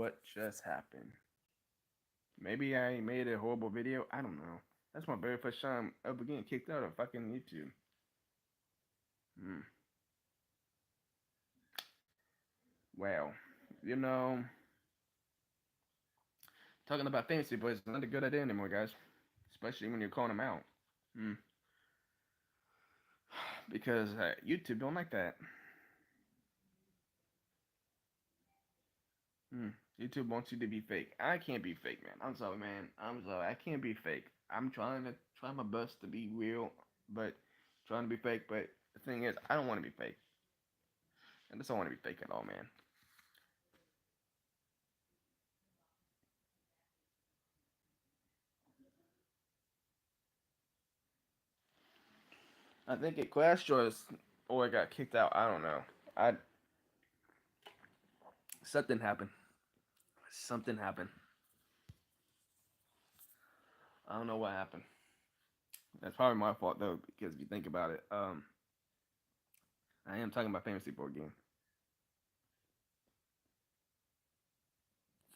what just happened. Maybe I made a horrible video. I don't know. That's my very first time ever getting kicked out of fucking YouTube. Hmm. Well, you know, talking about fantasy boys is not a good idea anymore, guys. Especially when you're calling them out. Hmm. Because YouTube don't like that. Hmm. YouTube wants you to be fake. I can't be fake, man. I'm sorry, man. I'm sorry. I can't be fake. I'm try my best to be real, but trying to be fake. But the thing is, I don't want to be fake. I just don't want to be fake at all, man. I think it crashed or it got kicked out. I don't know. I something happened. Something happened. I don't know what happened. That's probably my fault though, because if you think about it, I am talking about fantasy board game.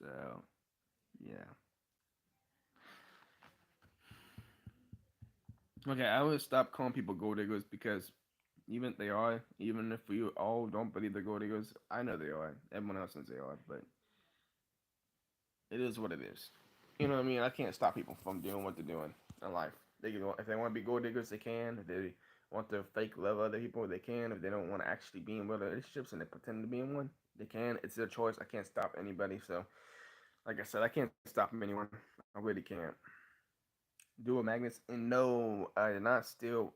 So yeah. Okay, I would stop calling people gold diggers because even if they are, even if we all don't believe they're gold diggers, I know they are. Everyone else knows they are, but it is what it is. You know what I mean? I can't stop people from doing what they're doing in life. They can, if they want to be gold diggers, they can. If they want to fake love other people, they can. If they don't want to actually be in real relationships and they pretend to be in one, they can. It's their choice. I can't stop anybody. So, like I said, I can't stop anyone. I really can't. Dual Magnus, and no, I did not steal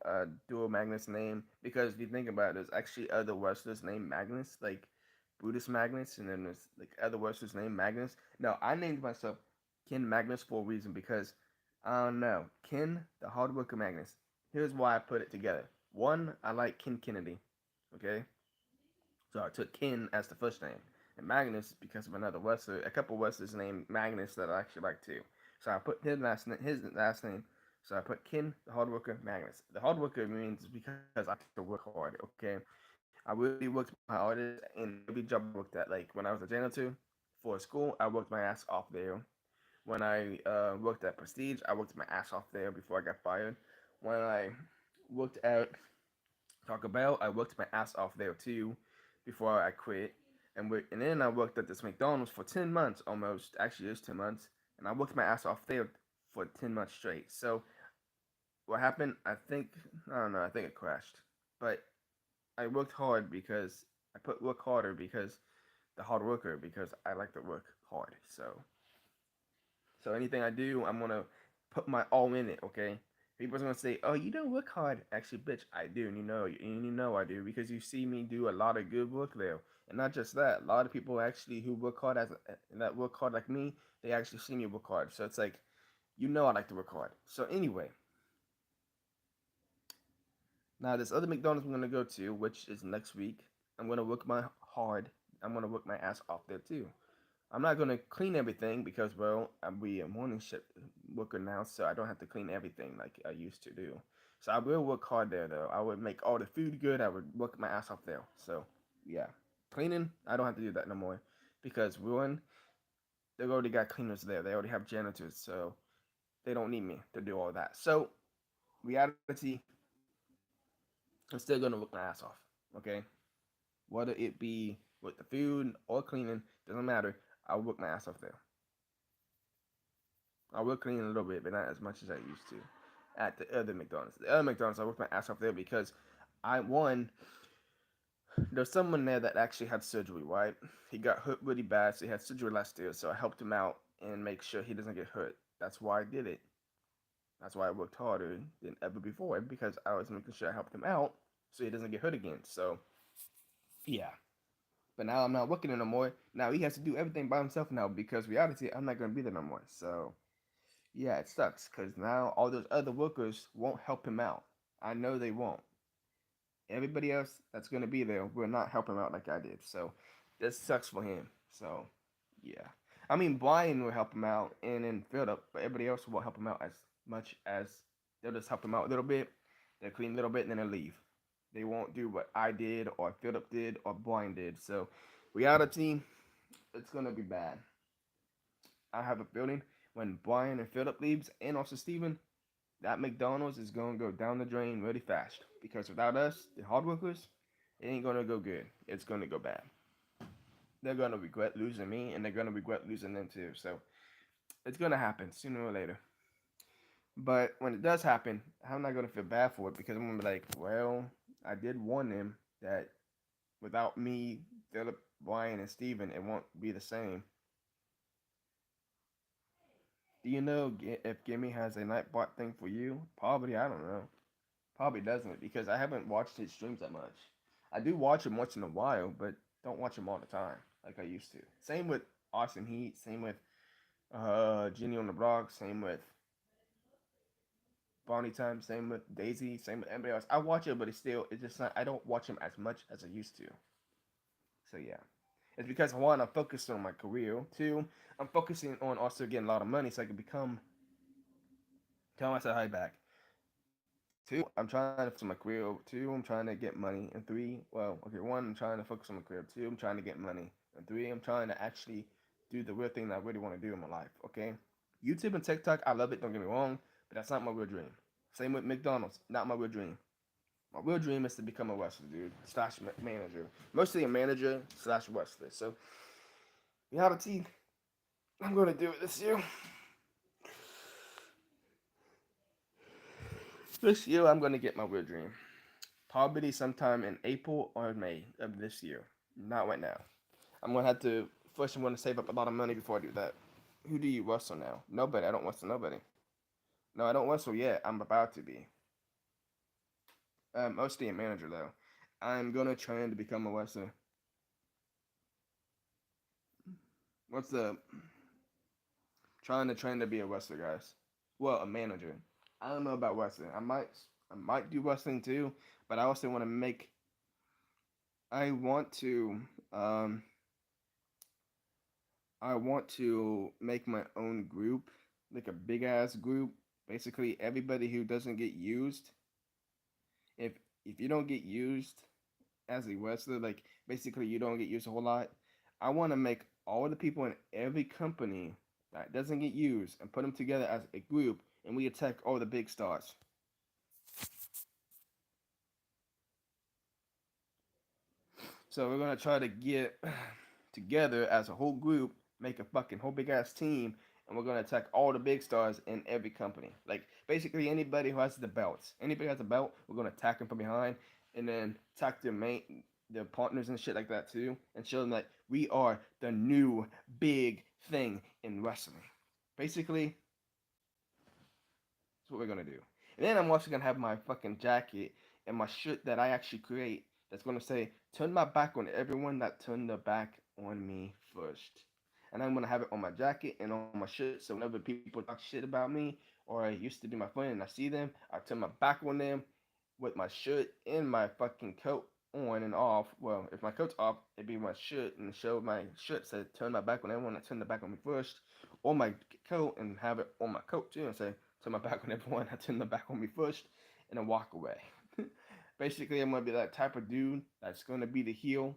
Dual Magnus name because if you think about it, there's actually other wrestlers named Magnus, like Brutus Magnus, and then there's like other wrestlers named Magnus. No, I named myself Ken Magnus for a reason because I don't know Ken, the hard worker Magnus. Here's why I put it together. One, I like Ken Kennedy, okay, so I took Ken as the first name, and Magnus because of another wrestler, a couple wrestlers named Magnus that I actually like too. So I put his last name. So I put Ken, the hard worker, Magnus. The hard worker means because I like to work hard. Okay, I really worked my hardest in every job I worked at. Like when I was a janitor for school, I worked my ass off there. When I worked at Prestige, I worked my ass off there before I got fired. When I worked at Taco Bell, I worked my ass off there too before I quit. And then I worked at this McDonald's for 10 months almost. Actually, it's 10 months. And I worked my ass off there for 10 months straight. So what happened? I don't know, I think it crashed. But I worked hard because I put work harder because the hard worker because I like to work hard. So anything I do, I'm gonna put my all in it. Okay. People's gonna say, "Oh, you don't work hard." Actually, bitch, I do, and you know I do because you see me do a lot of good work there, and not just that. A lot of people actually who work hard that work hard like me, they actually see me work hard. So it's like, I like to work hard. So anyway, now this other McDonald's I'm gonna go to, which is next week, I'm gonna work my hard. I'm gonna work my ass off there too. I'm not gonna clean everything because well, I'm be a morning shift worker now, so I don't have to clean everything like I used to do. So I will work hard there though. I would make all the food good. I would work my ass off there. So yeah, cleaning I don't have to do that no more because one, they already got cleaners there. They already have janitors, so they don't need me to do all that. So reality, I'm still gonna work my ass off. Okay, whether it be with the food or cleaning, doesn't matter. I'll work my ass off there. I will clean a little bit, but not as much as I used to at the other McDonald's. The other McDonald's, I worked my ass off there because there's someone there that actually had surgery, right? He got hurt really bad, so he had surgery last year, so I helped him out and make sure he doesn't get hurt. That's why I did it. That's why I worked harder than ever before because I was making sure I helped him out so he doesn't get hurt again. So, yeah. But now I'm not working there no more. Now he has to do everything by himself now because reality, I'm not going to be there no more. So, yeah, it sucks because now all those other workers won't help him out. I know they won't. Everybody else that's gonna be there will not help him out like I did. So this sucks for him. So yeah, I mean Brian will help him out and then Philip, but everybody else won't help him out as much as they'll just help him out a little bit. They'll clean a little bit and then they'll leave. They won't do what I did or Philip did or Brian did. So reality, it's gonna be bad. I have a feeling when Brian and Philip leaves, and also Steven, that McDonald's is gonna go down the drain really fast. Because without us, the hard workers, it ain't gonna go good. It's gonna go bad. They're gonna regret losing me, and they're gonna regret losing them too. So it's gonna happen sooner or later. But when it does happen, I'm not gonna feel bad for it because I'm gonna be like, well, I did warn them that without me, Philip, Brian, and Steven, it won't be the same. Do you know if Gimme has a Nightbot thing for you? Probably, I don't know. Probably doesn't because I haven't watched his streams that much. I do watch him once in a while, but don't watch him all the time like I used to. Same with Austin Heat. Same with Jenny on the Block. Same with Bonnie Time. Same with Daisy. Same with everybody else. I watch it, but it's just not. I don't watch him as much as I used to. So yeah, it's because one, I'm focused on my career. Two, I'm focusing on also getting a lot of money so I can become. Tell myself hi back. Two, I'm trying to focus on my career. Two, I'm trying to get money. And three, well, okay, one, I'm trying to focus on my career. Two, I'm trying to get money. And three, I'm trying to actually do the real thing that I really want to do in my life. Okay, YouTube and TikTok, I love it. Don't get me wrong, but that's not my real dream. Same with McDonald's, not my real dream. My real dream is to become a wrestler, dude, slash manager. Mostly a manager slash wrestler. So, reality, I'm gonna do it this year. This year, I'm gonna get my real dream. Probably sometime in April or May of this year. Not right now. I'm gonna have to first. I'm gonna save up a lot of money before I do that. Who do you wrestle now? Nobody. I don't wrestle nobody. No, I don't wrestle yet. I'm about to be. Mostly a manager though. I'm gonna train to become a wrestler. What's the trying to train to be a wrestler, guys? Well, a manager. I don't know about wrestling. I might do wrestling too, but I also want to make. I want to um I want to make my own group, like a big ass group. Basically, everybody who doesn't get used. If if you don't get used as a wrestler, like basically you don't get used a whole lot. I want to make all the people in every company that doesn't get used and put them together as a group, and we attack all the big stars. So we're gonna try to get together as a whole group, make a fucking whole big ass team, and we're gonna attack all the big stars in every company. Like basically anybody who has the belts, anybody who has a belt, we're gonna attack them from behind, and then attack their partners and shit like that too, and show them that we are the new big thing in wrestling. Basically, that's what we're gonna do. And then I'm also gonna have my fucking jacket and my shirt that I actually create that's gonna say turn my back on everyone that turned their back on me first. And I'm gonna have it on my jacket and on my shirt so whenever people talk shit about me or used to be my friend and I see them, I turn my back on them with my shirt and my fucking coat on and off. Well, if my coat's off, it'd be my shirt and show my shirt said turn my back on everyone that turned their back on me first, or my coat and have it on my coat too and say turn my back on everyone that turned their back on me first, and then walk away. Basically, I'm gonna be that type of dude that's gonna be the heel.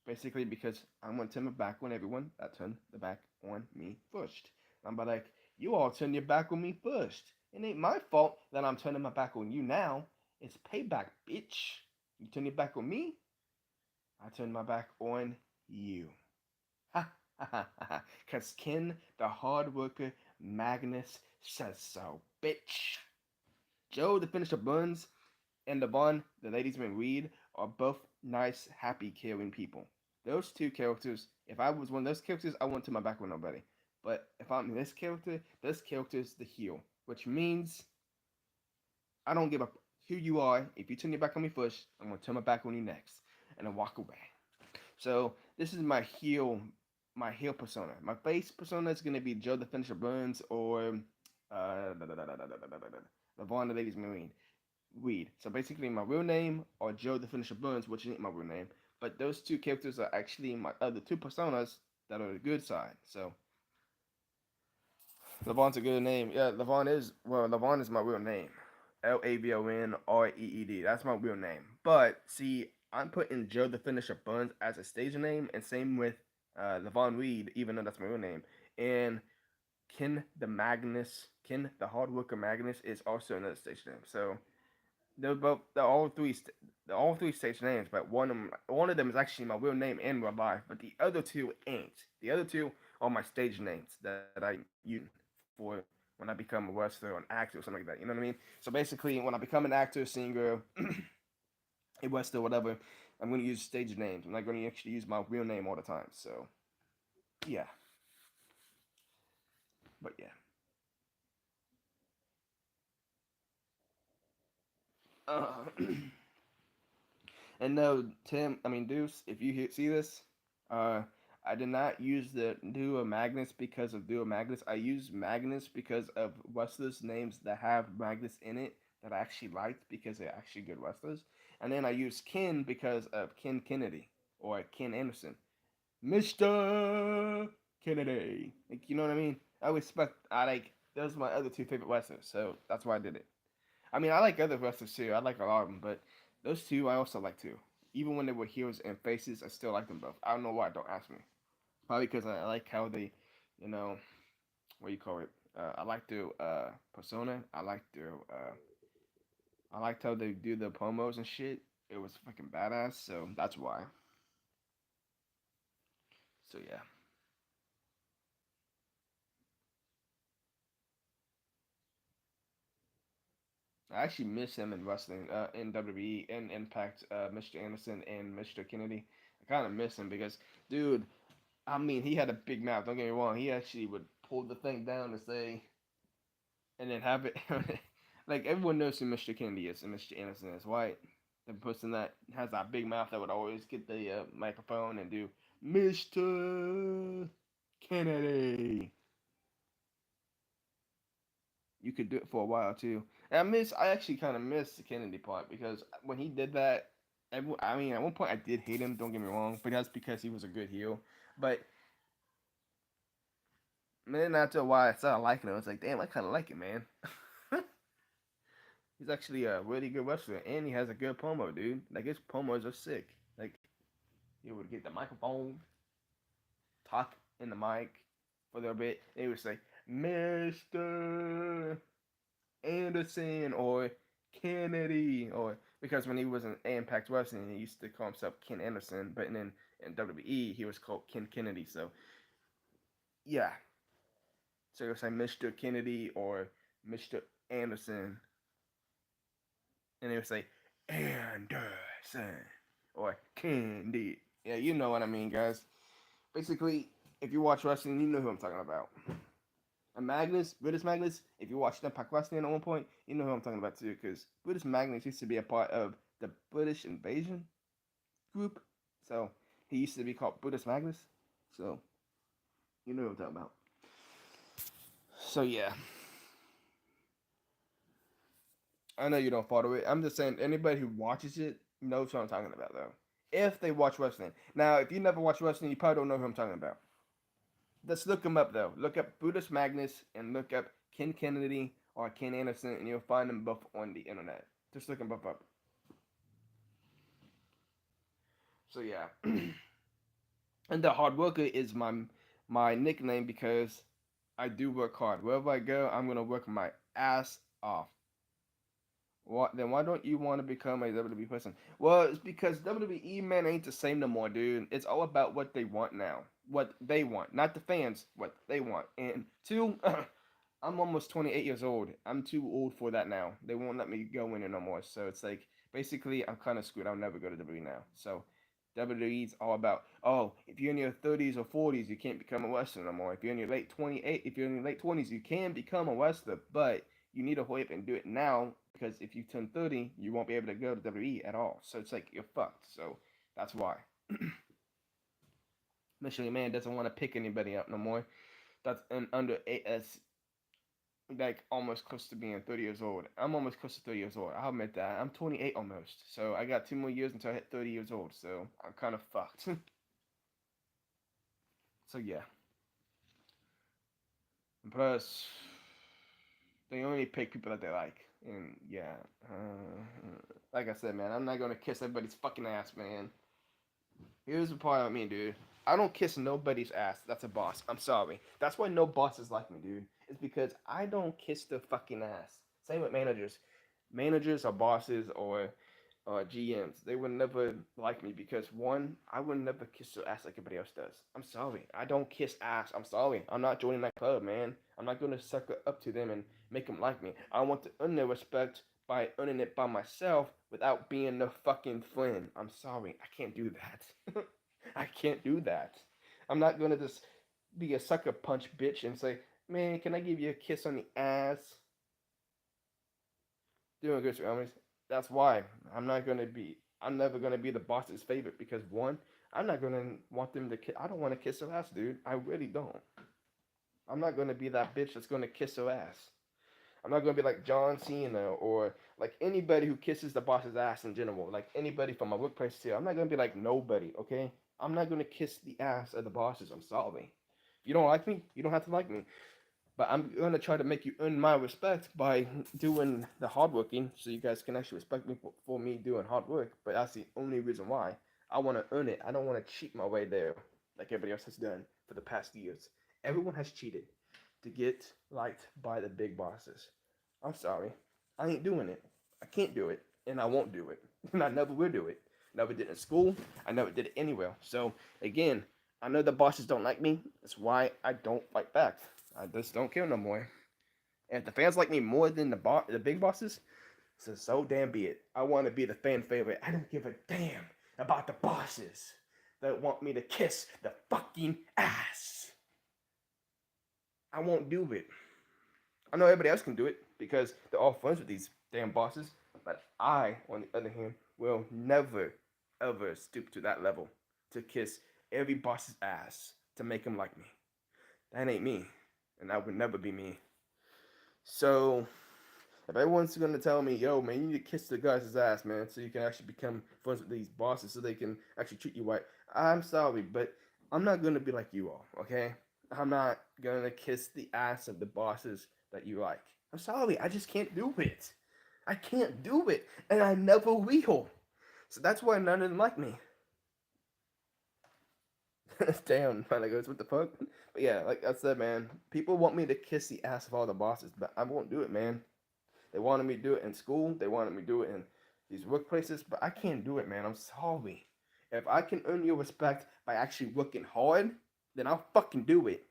Basically, because I'm gonna turn my back on everyone that turned the back on me first. I'm about like, you all turn your back on me first. It ain't my fault that I'm turning my back on you now. It's payback, bitch. You turn your back on me, I turn my back on you. Ha ha ha ha. Cause Ken, the hard worker, Magnus says so, bitch. Joe, the finisher Buns, and Levon, the ladies man Reed, are both nice, happy, caring people. Those two characters, if I was one of those characters, I wouldn't turn my back on nobody. But if I'm this character is the heel, which means I don't give a who you are. If you turn your back on me first, I'm gonna turn my back on you next, and then walk away. So this is my heel persona. My face persona is gonna be Joe the Finisher Burns or Levon the Ladies Marine Weed. So basically, my real name or Joe the Finisher Burns, which isn't my real name. But those two characters are actually my other two personas that are the good side. So Levon's a good name. Yeah, Levon is my real name. LAVONREED. That's my real name. But see, I'm putting Joe the Finisher Buns as a stage name, and same with Levon Reed, even though that's my real name, and Ken the Hard Worker Magnus is also another stage name. So they're all three stage names, but one of them is actually my real name in real life, but the other two ain't. The other two are my stage names that I use for when I become a wrestler or an actor or something like that. You know what I mean? So basically, when I become an actor, singer, a wrestler, whatever, I'm going to use stage names. I'm not going to actually use my real name all the time. So yeah, but yeah. Uh, And no, Tim, I mean Deuce, if you see this, uh, I did not use the Duo Magnus because of Duo Magnus. I used Magnus because of wrestlers' names that have Magnus in it that I actually liked because they're actually good wrestlers. And then I used Ken because of Ken Kennedy or Ken Anderson. Mr. Kennedy. Like, you know what I mean? I like, those are my other two favorite wrestlers, so that's why I did it. I mean, I like other wrestlers too. I like a lot of them, but those two I also like too. Even when they were heels and faces, I still like them both. I don't know why. Don't ask me. Probably because I like how they, you know, what do you call it? I like their persona. I liked how they do the promos and shit. It was fucking badass. So that's why. So yeah. I actually miss him in wrestling, in WWE, in Impact, Mr. Anderson and Mr. Kennedy. I kind of miss him because, dude, I mean, he had a big mouth. Don't get me wrong. He actually would pull the thing down to say, and then have it. Like everyone knows who Mr. Kennedy is and Mr. Anderson is, right? The person that has that big mouth that would always get the microphone and do Mr. Kennedy. You could do it for a while too. And I actually kind of miss the Kennedy part because when he did that, I mean, at one point I did hate him. Don't get me wrong, but that's because he was a good heel. But then after a while, I started liking him. I was like, damn, I kind of like it, man. He's actually a really good wrestler, and he has a good promo, dude. Like his promos are sick. Like he would get the microphone, talk in the mic for a little bit, and he would say, "Mister Anderson" or "Kennedy," or because when he was in Impact Wrestling, he used to call himself Ken Anderson, but then in WWE he was called Ken Kennedy. So yeah, so he would say Mister Kennedy or Mister Anderson, and they would say Anderson or Candy. Yeah, you know what I mean, guys. Basically, if you watch wrestling, you know who I'm talking about. And Magnus, Brutus Magnus, if you watched Impact Wrestling at one point, you know who I'm talking about too, because Brutus Magnus used to be a part of the British Invasion group. So he used to be called Brutus Magnus. So you know who I'm talking about. So yeah, I know you don't follow it. I'm just saying anybody who watches it knows what I'm talking about though. If they watch wrestling. Now, if you never watch wrestling, you probably don't know who I'm talking about. Let's look them up though. Look up Brutus Magnus and look up Ken Kennedy or Ken Anderson, and you'll find them both on the internet. Just look them both up. So yeah, and the hard worker is my nickname because I do work hard. Wherever I go, I'm gonna work my ass off. Why don't you want to become a WWE person? Well, it's because WWE man ain't the same no more, dude. It's all about what they want now. What they want, not the fans. What they want. And two, I'm almost 28 years old. I'm too old for that now. They won't let me go in it no more. So it's like basically I'm kind of screwed. I'll never go to WWE now. So WWE's all about, oh, if you're in your 30s or 40s, you can't become a wrestler no more. If you're in your late 28, if you're in your late 20s, you can become a wrestler, but you need to hurry up and do it now because if you turn 30, you won't be able to go to WWE at all. So it's like you're fucked. So that's why. Michelin Man doesn't want to pick anybody up no more. That's an under AS, like almost close to being 30 years old. I'm almost close to 30 years old. I'll admit that. I'm 28 almost. So I got 2 more years until I hit 30 years old. So I'm kind of fucked. So yeah. And plus, they only pick people that they like. And yeah. Like I said, man, I'm not going to kiss everybody's fucking ass, man. Here's the part of me, dude. I don't kiss nobody's ass. That's a boss. I'm sorry. That's why no bosses like me, dude. It's because I don't kiss the fucking ass. Same with managers. Managers or bosses or GMs. They would never like me because one, I would never kiss their ass like everybody else does. I'm sorry. I don't kiss ass. I'm sorry. I'm not joining that club, man. I'm not gonna suck up to them and make them like me. I want to earn their respect by earning it by myself without being the fucking friend. I'm sorry. I can't do that. I can't do that. I'm not gonna just be a sucker punch bitch and say, man, can I give you a kiss on the ass? Doing good, homies. That's why I'm not gonna be. I'm never gonna be the boss's favorite because one, I'm not gonna want them to. I don't want to kiss her ass, dude. I really don't. I'm not gonna be that bitch that's gonna kiss her ass. I'm not gonna be like John Cena or like anybody who kisses the boss's ass in general. Like anybody from my workplace too. I'm not gonna be like nobody. Okay. I'm not gonna kiss the ass of the bosses. I'm sorry. If you don't like me, you don't have to like me. But I'm gonna try to make you earn my respect by doing the hard working, so you guys can actually respect me for me doing hard work. But that's the only reason why I want to earn it. I don't want to cheat my way there, like everybody else has done for the past years. Everyone has cheated to get liked by the big bosses. I'm sorry, I ain't doing it. I can't do it, and I won't do it, and I never will do it. Never did it in school. I never did it anywhere. So again, I know the bosses don't like me. That's why I don't fight back. I just don't care no more. And if the fans like me more than the big bosses, so damn be it. I want to be the fan favorite. I don't give a damn about the bosses that want me to kiss the fucking ass. I won't do it. I know everybody else can do it because they're all friends with these damn bosses, but I, on the other hand, will never, ever stoop to that level to kiss every boss's ass to make him like me. That ain't me, and that would never be me. So, if everyone's gonna tell me, yo, man, you need to kiss the guy's ass, man, so you can actually become friends with these bosses so they can actually treat you right, I'm sorry, but I'm not gonna be like you all, okay? I'm not gonna kiss the ass of the bosses that you like. I'm sorry, I just can't do it. I can't do it, and I never will. So that's why none of them like me. Damn, man, goes, what the fuck? But yeah, like I said, man, people want me to kiss the ass of all the bosses, but I won't do it, man. They wanted me to do it in school. They wanted me to do it in these workplaces, but I can't do it, man. I'm sorry. If I can earn your respect by actually working hard, then I'll fucking do it.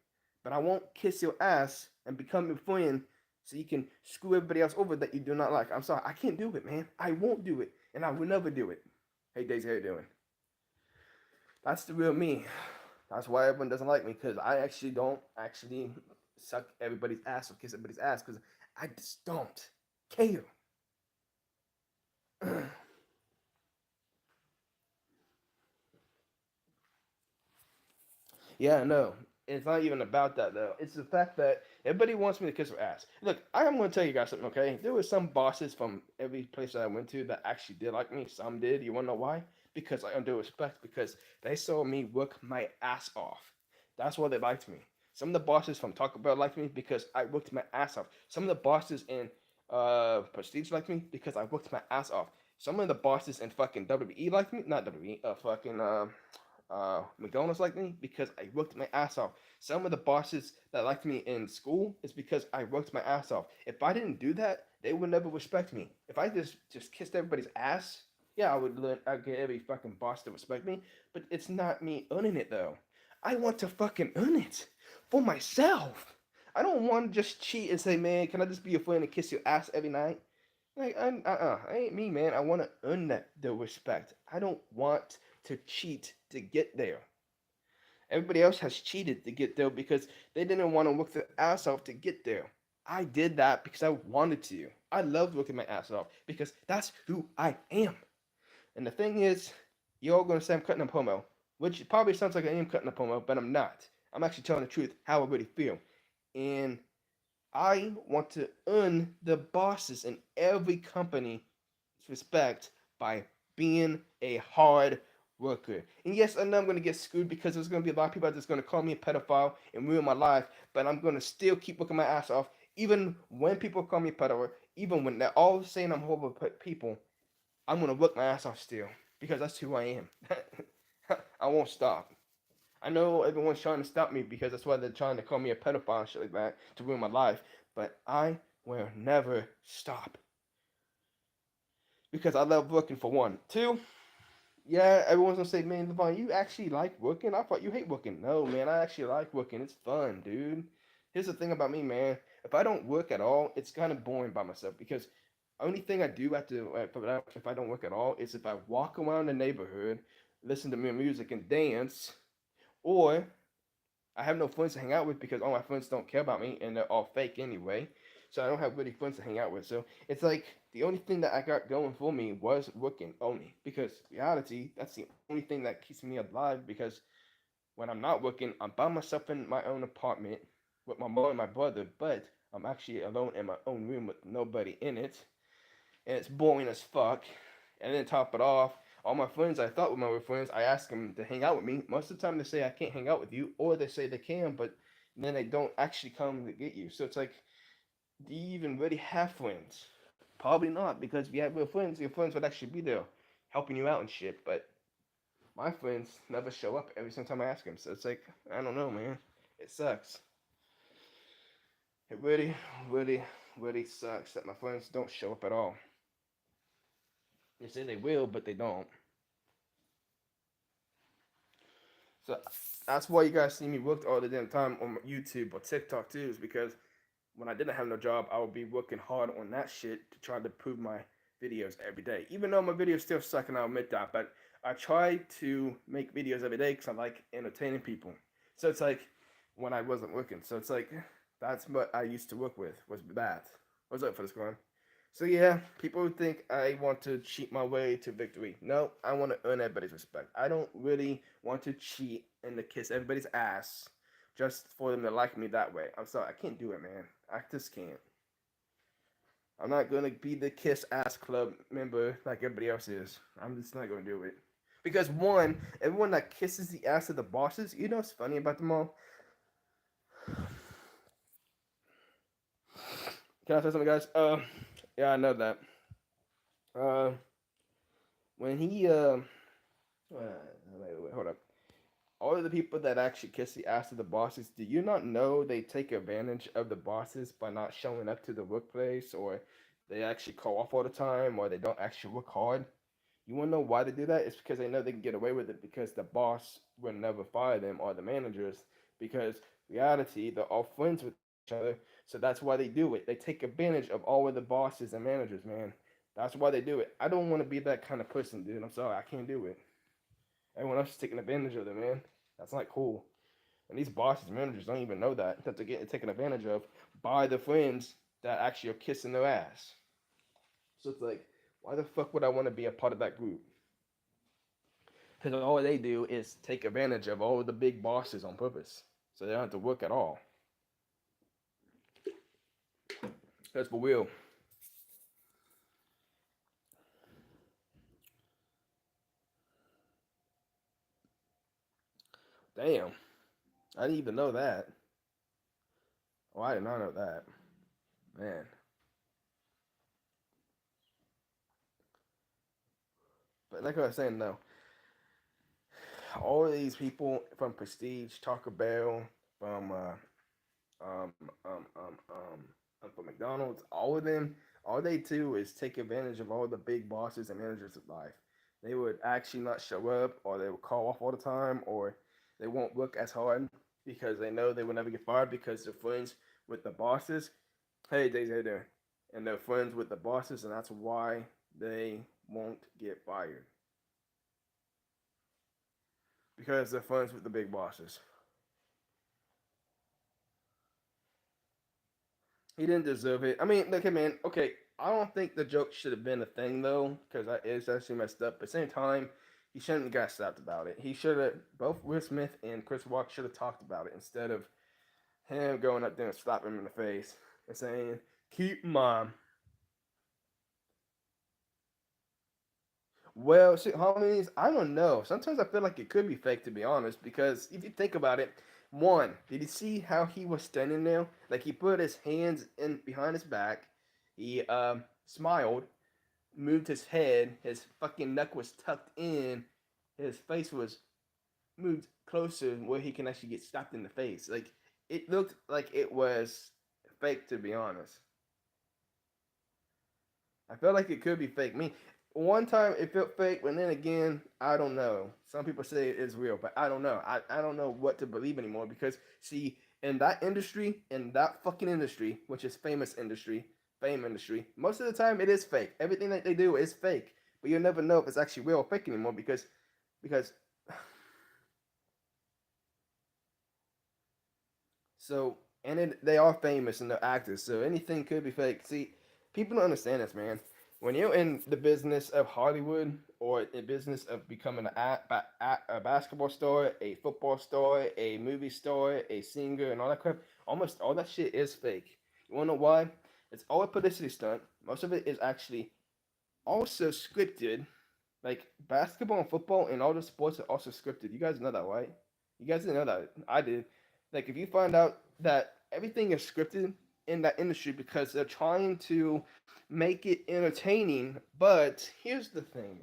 But I won't kiss your ass and become your friend so you can screw everybody else over that you do not like. I'm sorry. I can't do it, man. I won't do it, and I will never do it. Hey, Daisy, how you doing? That's the real me. That's why everyone doesn't like me, because I actually don't actually suck everybody's ass or kiss everybody's ass, because I just don't care. Yeah, no. It's not even about that though. It's the fact that everybody wants me to kiss her ass. Look, I am going to tell you guys something, okay? There were some bosses from every place that I went to that actually did like me. Some did. You want to know why? Because I under respect. Because they saw me work my ass off. That's why they liked me. Some of the bosses from Taco Bell liked me because I worked my ass off. Some of the bosses in Prestige liked me because I worked my ass off. Some of the bosses in fucking WWE liked me. Not WWE. Fucking McDonald's liked me because I worked my ass off. Some of the bosses that liked me in school is because I worked my ass off. If I didn't do that, they would never respect me. If I just kissed everybody's ass, yeah, I'd get every fucking boss to respect me. But it's not me earning it though. I want to fucking earn it for myself. I don't want to just cheat and say, man, can I just be your friend and kiss your ass every night? Like, I ain't me, man. I want to earn the respect. I don't want to cheat to get there. Everybody else has cheated to get there because they didn't want to work their ass off to get there. I did that because I wanted to. I loved working my ass off because that's who I am. And the thing is, you're all going to say I'm cutting a promo, which probably sounds like I am cutting a promo, but I'm not. I'm actually telling the truth, how I really feel. And I want to earn the bosses in every company's respect by being a hard worker. And yes, I know I'm going to get screwed because there's going to be a lot of people that's going to call me a pedophile and ruin my life, but I'm going to still keep working my ass off, even when people call me a pedophile, even when they're all saying I'm horrible people, I'm going to work my ass off still because that's who I am. I won't stop. I know everyone's trying to stop me because that's why they're trying to call me a pedophile and shit like that to ruin my life. But I will never stop because I love working for one. Two, yeah, everyone's gonna say, man, Levon, you actually like working? I thought you hate working. No, man, I actually like working. It's fun, dude. Here's the thing about me, man. If I don't work at all, it's kind of boring by myself because only thing I do after if I don't work at all is if I walk around the neighborhood, listen to music and dance, or I have no friends to hang out with because all my friends don't care about me and they're all fake anyway. So I don't have really friends to hang out with. So it's like the only thing that I got going for me was working only. Because reality, that's the only thing that keeps me alive because when I'm not working, I'm by myself in my own apartment with my mom and my brother, but I'm actually alone in my own room with nobody in it. And it's boring as fuck. And then top it off, all my friends I thought were my friends, I ask them to hang out with me. Most of the time they say I can't hang out with you, or they say they can, but then they don't actually come to get you. So it's like, do you even really have friends? Probably not, because if you have real friends, your friends would actually be there helping you out and shit. But my friends never show up every single time I ask them. So it's like, I don't know, man. It sucks. It really, really, really sucks that my friends don't show up at all. They say they will, but they don't. So that's why you guys see me worked all the damn time on YouTube or TikTok too, is because when I didn't have no job, I would be working hard on that shit to try to improve my videos every day. Even though my videos still suck, and I'll admit that, but I try to make videos every day because I like entertaining people. So it's like when I wasn't working. So it's like that's what I used to work with was that. What's up for this one? So yeah, people think I want to cheat my way to victory. No, I want to earn everybody's respect. I don't really want to cheat and to kiss everybody's ass just for them to like me that way. I'm sorry, I can't do it, man. I just can't. I'm not gonna be the kiss ass club member like everybody else is. I'm just not gonna do it. Because one, everyone that kisses the ass of the bosses, you know what's funny about them all? Can I say something, guys? Yeah, I know that. Uh, when he wait, hold up. All of the people that actually kiss the ass of the bosses, do you not know they take advantage of the bosses by not showing up to the workplace, or they actually call off all the time, or they don't actually work hard? You want to know why they do that? It's because they know they can get away with it because the boss will never fire them or the managers. Because reality, they're all friends with each other, so that's why they do it. They take advantage of all of the bosses and managers, man. That's why they do it. I don't want to be that kind of person, dude. I'm sorry, I can't do it. Everyone else is taking advantage of them, man. That's not cool. And these bosses and managers don't even know that they're getting taken advantage of by the friends that actually are kissing their ass. So it's like, why the fuck would I want to be a part of that group? Because all they do is take advantage of all the big bosses on purpose, so they don't have to work at all. That's for real. Damn, I didn't even know that. Oh, I did not know that, man. But like I was saying, though, all of these people from Prestige, Taco Bell, from um, um, um, um, from McDonald's, all of them, all they do is take advantage of all the big bosses and managers of life. They would actually not show up, or they would call off all the time, or they won't work as hard because they know they will never get fired because they're friends with the bosses. Hey, Daisy, how you doing? And they're friends with the bosses, and that's why they won't get fired because they're friends with the big bosses. He didn't deserve it. I mean, look, man. Okay, I don't think the joke should have been a thing though, because it's actually messed up. But at the same time, he shouldn't have got slapped about it. He should have. Both Will Smith and Chris Rock should have talked about it instead of him going up there and slapping him in the face and saying, "Keep mom." Well, see, homies, I don't know. Sometimes I feel like it could be fake, to be honest, because if you think about it, one, did you see how he was standing there? Like he put his hands in behind his back, he smiled, moved his head, his fucking neck was tucked in, his face was moved closer where he can actually get stopped in the face. Like it looked like it was fake, to be honest. I felt like it could be fake. Me, one time it felt fake, but then again, I don't know. Some people say it is real, but I don't know. I don't know what to believe anymore because see, in that industry, in that fucking industry, which is famous industry, fame industry, most of the time it is fake. Everything that they do is fake, but you'll never know if it's actually real or fake anymore because so and they are famous and they're actors, so anything could be fake. See, people don't understand this, man. When you're in the business of Hollywood or in business of becoming a basketball star, a football star, a movie star, a singer, and all that crap, almost all that shit is fake. You wanna know why? It's all a publicity stunt. Most of it is actually also scripted. Like basketball and football and all the sports are also scripted. You guys know that, right? You guys didn't know that. I did. Like if you find out that everything is scripted in that industry because they're trying to make it entertaining, but here's the thing,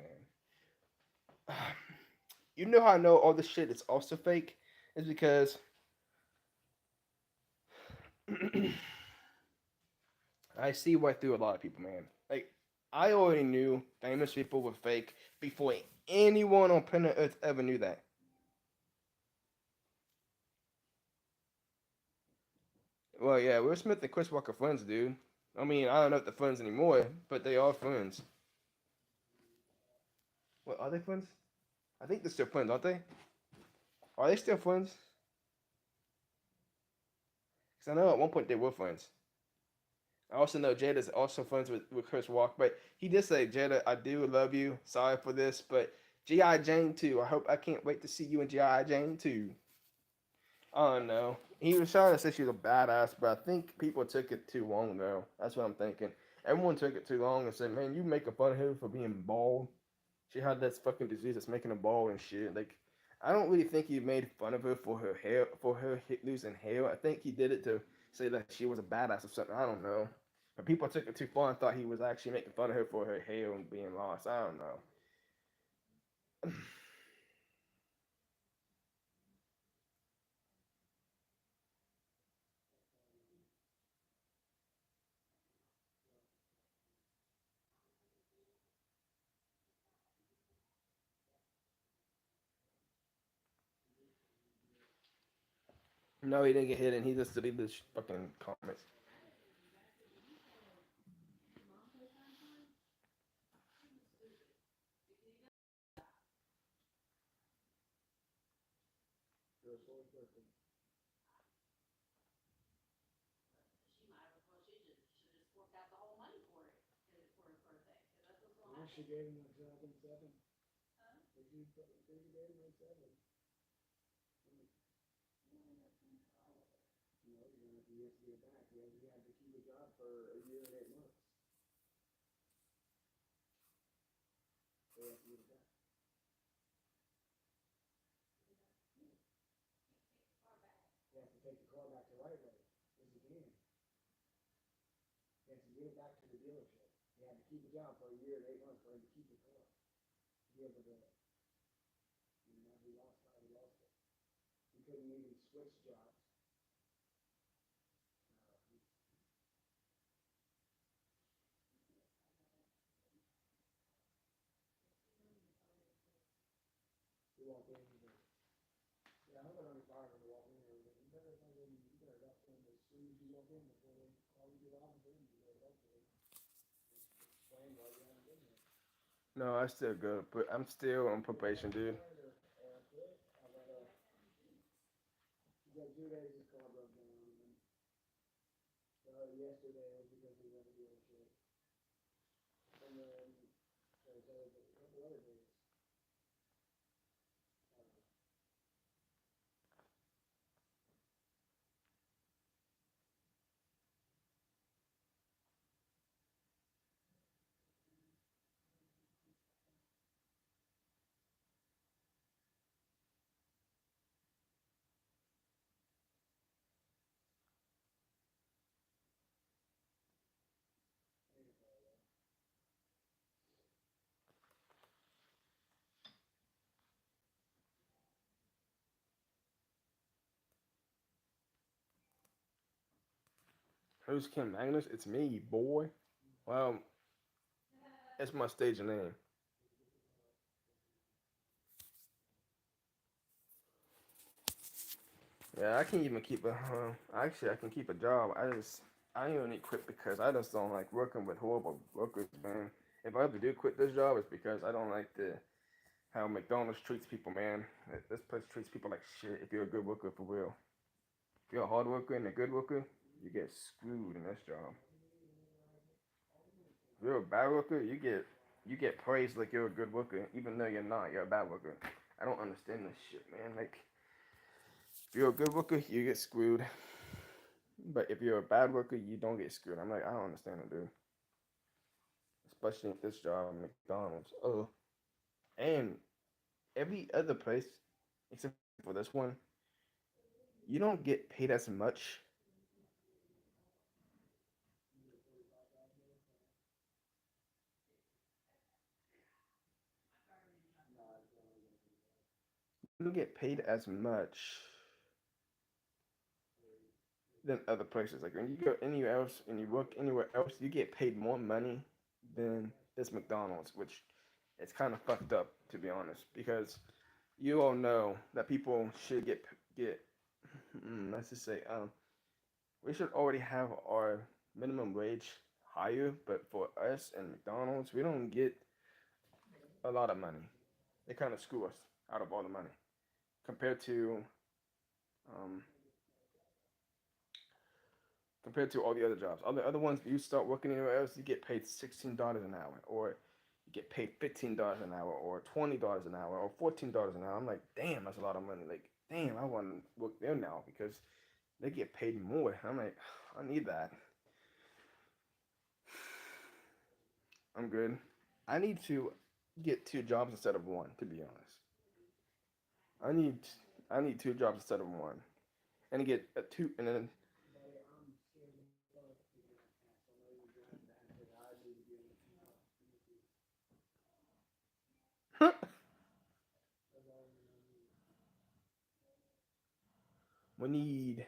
man. You know how I know all this shit is also fake? Is because I see right through a lot of people, man. Like I already knew famous people were fake before anyone on planet Earth ever knew that. Well, yeah, Will Smith and Chris Walker friends, dude. I mean, I don't know if they're friends anymore, but they are friends. What are they friends? I think they're still friends, aren't they? Are they still friends? Because I know at one point they were friends. I also know Jada's also friends with Chris Walker, but he did say, Jada, I do love you. Sorry for this, but G.I. Jane 2. I can't wait to see you in G.I. Jane 2. I don't know. He was trying to say she was a badass, but I think people took it too long, though. That's what I'm thinking. Everyone took it too long and said, man, you making fun of her for being bald. She had this fucking disease that's making her bald and shit. Like, I don't really think he made fun of her for her hair, for her losing hair. I think he did it to say that she was a badass or something. I don't know. But people took it too far and thought he was actually making fun of her for her hair and being lost. I don't know. No, he didn't get hit, and he just deleted his fucking comments. No, I still good, but I'm still on probation, dude. Who's Kim Magnus? It's me, boy. Well, it's my stage name. Yeah, I can even keep a. Actually, I can keep a job. I only quit because I just don't like working with horrible workers, man. If I ever do quit this job, it's because I don't like the how McDonald's treats people, man. This place treats people like shit. If you're a good worker, for real. If you're a hard worker and a good worker, you get screwed in this job. If you're a bad worker, you get praised like you're a good worker, even though you're not. You're a bad worker. I don't understand this shit, man. Like, if you're a good worker, you get screwed. But if you're a bad worker, you don't get screwed. I'm like, I don't understand it, dude. Especially at this job at McDonald's. Oh, and every other place, except for this one, you don't get paid as much. You don't get paid as much than other places. Like when you go anywhere else and you work anywhere else, you get paid more money than this McDonald's, which it's kind of fucked up to be honest, because you all know that people should get let's just say we should already have our minimum wage higher, but for us and McDonald's, we don't get a lot of money. They kind of screw us out of all the money compared to um, compared to all the other jobs. All the other ones, you start working anywhere else, you get paid $16 an hour, or you get paid $15 an hour, or $20 an hour, or $14 an hour. I'm like, damn, that's a lot of money. Like, damn, I want to work there now because they get paid more. I'm like, I need that. I'm good. I need to get two jobs instead of one, to be honest. I need I need two jobs instead of one, and to get a two, and then we need.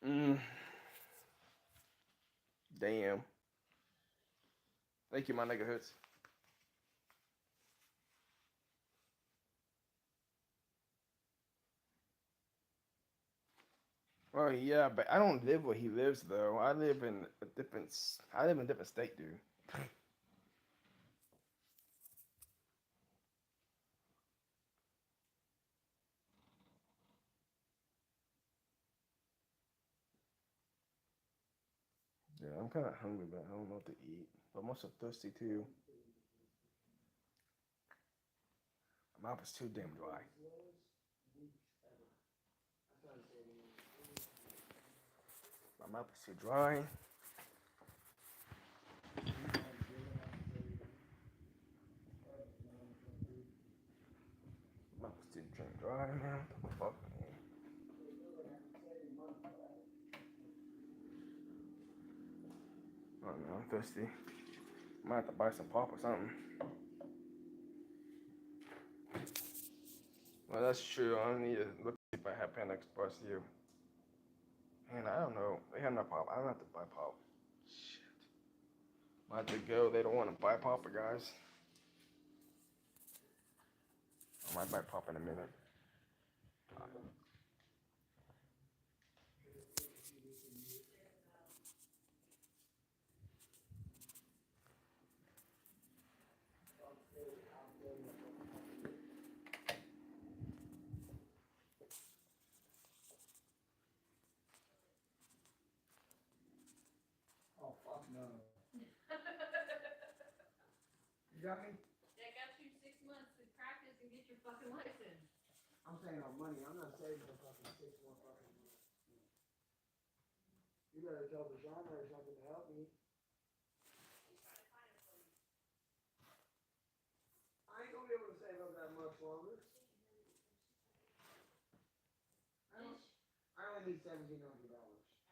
Mm, damn. Thank you, my nigga Hoods. Well, yeah, but I don't live where he lives though. I live in a different. I live in a different state, dude. Yeah, I'm kind of hungry, but I don't know what to eat. But I'm also thirsty too. My mouth is too damn dry. My mouth is too dry. My mouth is too damn dry, man. What the fuck, man? I don't know. I'm thirsty. I might have to buy some pop or something. Well, that's true. I need to look if I have Panda Express here. Man, I don't know. They have no pop. I don't have to buy pop. Shit. I have to go. They don't want to buy pop, guys. I might buy pop in a minute. got me? They got you 6 months to practice and get your fucking license. I'm saying on money. I'm not saving for fucking 6 more fucking months. You better tell Deshaun or something to help me. He's trying to find it for you. I ain't gonna be able to save up that much longer. I don't. Ish. I only need $1,700.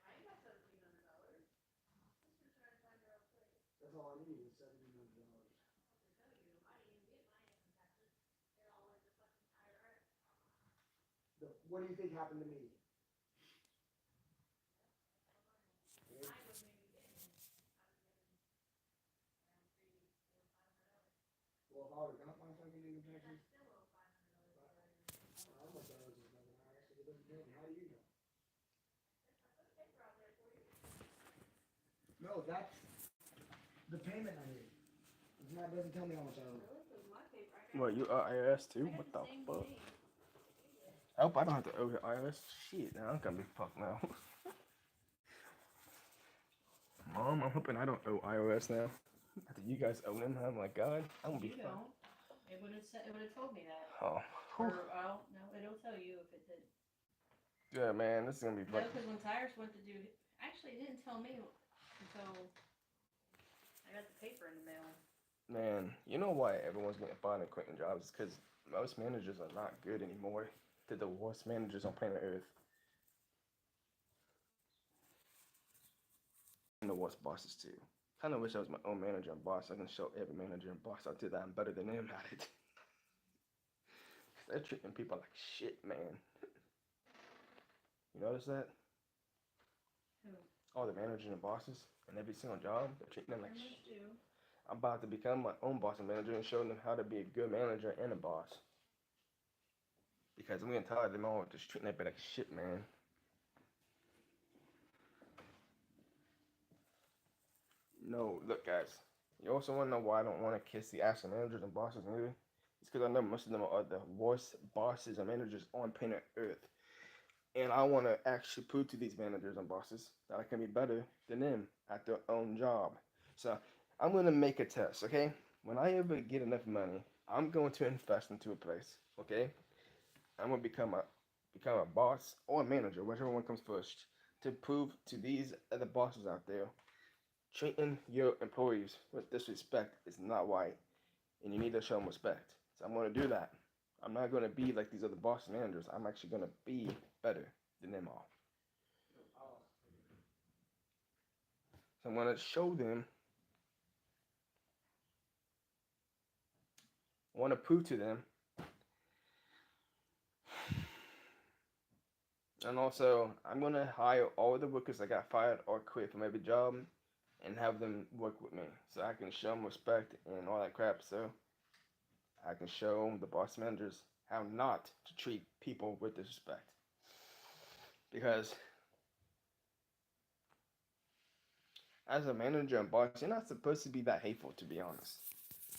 I got $1,700. Just for trying to find your own place. That's all I need is $1,700. I tell you, I didn't even get my income taxes. It all went to fucking IRS. What do you think happened to me? I was maybe getting, I was getting around $300, $400, $500. Well, if I would have got my fucking income And I taxes, still owe $500 I already. almost thought it was nothing. I actually didn't know. How do you know? I put a paper out there for you. No, that's the payment I made. It's not. Doesn't tell me how much I owe. Really? Because my paper, I got, What, you owe IRS too? I got What the the same fuck? thing. I hope I don't have to owe the IRS. Shit, now I'm gonna be fucked now. Mom, I'm hoping I don't owe IRS now. After you guys owe them, I'm like, God, I'm gonna be You fucked. don't. It would have told me that. Oh, Or, well, no, it'll tell you if it did. yeah, man, this is gonna be No, fucked. because when Tyrus went to do, actually, it didn't tell me until I got the paper in the mail. Man, you know why everyone's getting fired and quitting jobs? Because most managers are not good anymore. They're the worst managers on planet Earth. And the worst bosses too. Kind of wish I was my own manager and boss. I can show every manager and boss out there that I'm better than them at it. They're treating people like shit, man. You notice that? Who? All the managers and bosses and every single job, they're treating them like Pretty shit. much do. I'm about to become my own boss and manager and show them how to be a good manager and a boss. Because I'm getting tired of them all just treating everybody like shit, man. No, look, guys. You also want to know why I don't want to kiss the ass of managers and bosses either? It's because I know most of them are the worst bosses and managers on planet Earth. And I want to actually prove to these managers and bosses that I can be better than them at their own job. So I'm going to make a test, okay? When I ever get enough money, I'm going to invest into a place, okay? I'm going to become a boss or a manager, whichever one comes first, to prove to these other bosses out there treating your employees with disrespect is not right, and you need to show them respect. So I'm going to do that. I'm not going to be like these other boss managers. I'm actually going to be better than them all. So I'm going to show them, I want to prove to them, and also I'm going to hire all the workers that got fired or quit from every job and have them work with me so I can show them respect and all that crap. So I can show the boss managers how not to treat people with disrespect. Because as a manager and boss, you're not supposed to be that hateful, to be honest.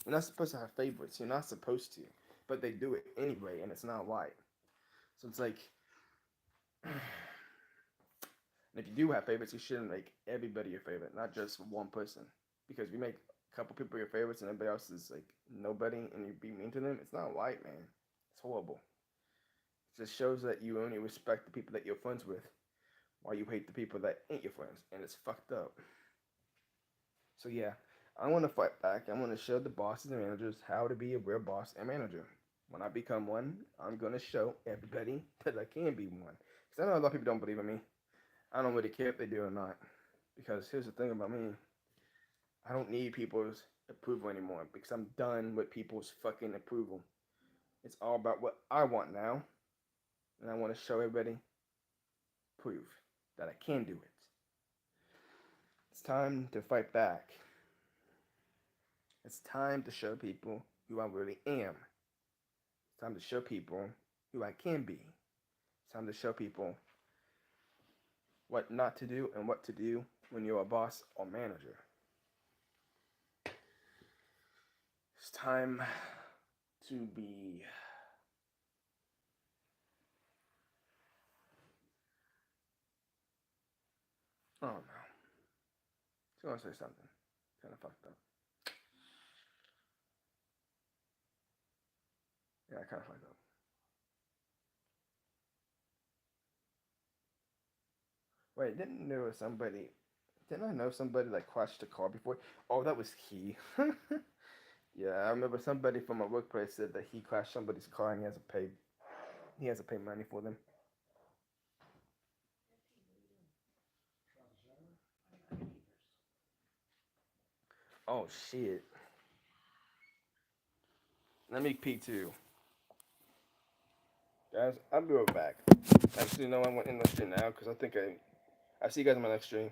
You're not supposed to have favorites. You're not supposed to. But they do it anyway, and it's not right. So it's like, and if you do have favorites, you shouldn't make everybody your favorite, not just one person. Because if you make a couple people your favorites and everybody else is like nobody and you be mean to them, it's not right, man. It's horrible. It just shows that you only respect the people that you're friends with, while you hate the people that ain't your friends, and it's fucked up. So yeah, I want to fight back. I want to show the bosses and managers how to be a real boss and manager. When I become one, I'm gonna show everybody that I can be one. Because I know a lot of people don't believe in me. I don't really care if they do or not. Because here's the thing about me. I don't need people's approval anymore because I'm done with people's fucking approval. It's all about what I want now. And I want to show everybody proof that I can do it. It's time to fight back. It's time to show people who I really am. It's time to show people who I can be. It's time to show people what not to do and what to do when you're a boss or manager. It's time to be oh no. I was gonna say something. Kinda fucked up. Yeah, I kind of fucked up. Wait, didn't there was somebody? Didn't I know somebody like crashed a car before? Oh, that was he. Yeah, I remember somebody from my workplace said that he crashed somebody's car and he has to pay money for them. Oh shit. Let me pee too. Guys, I'll be right back. Actually, no, I went in the stream now because I see you guys in my next stream.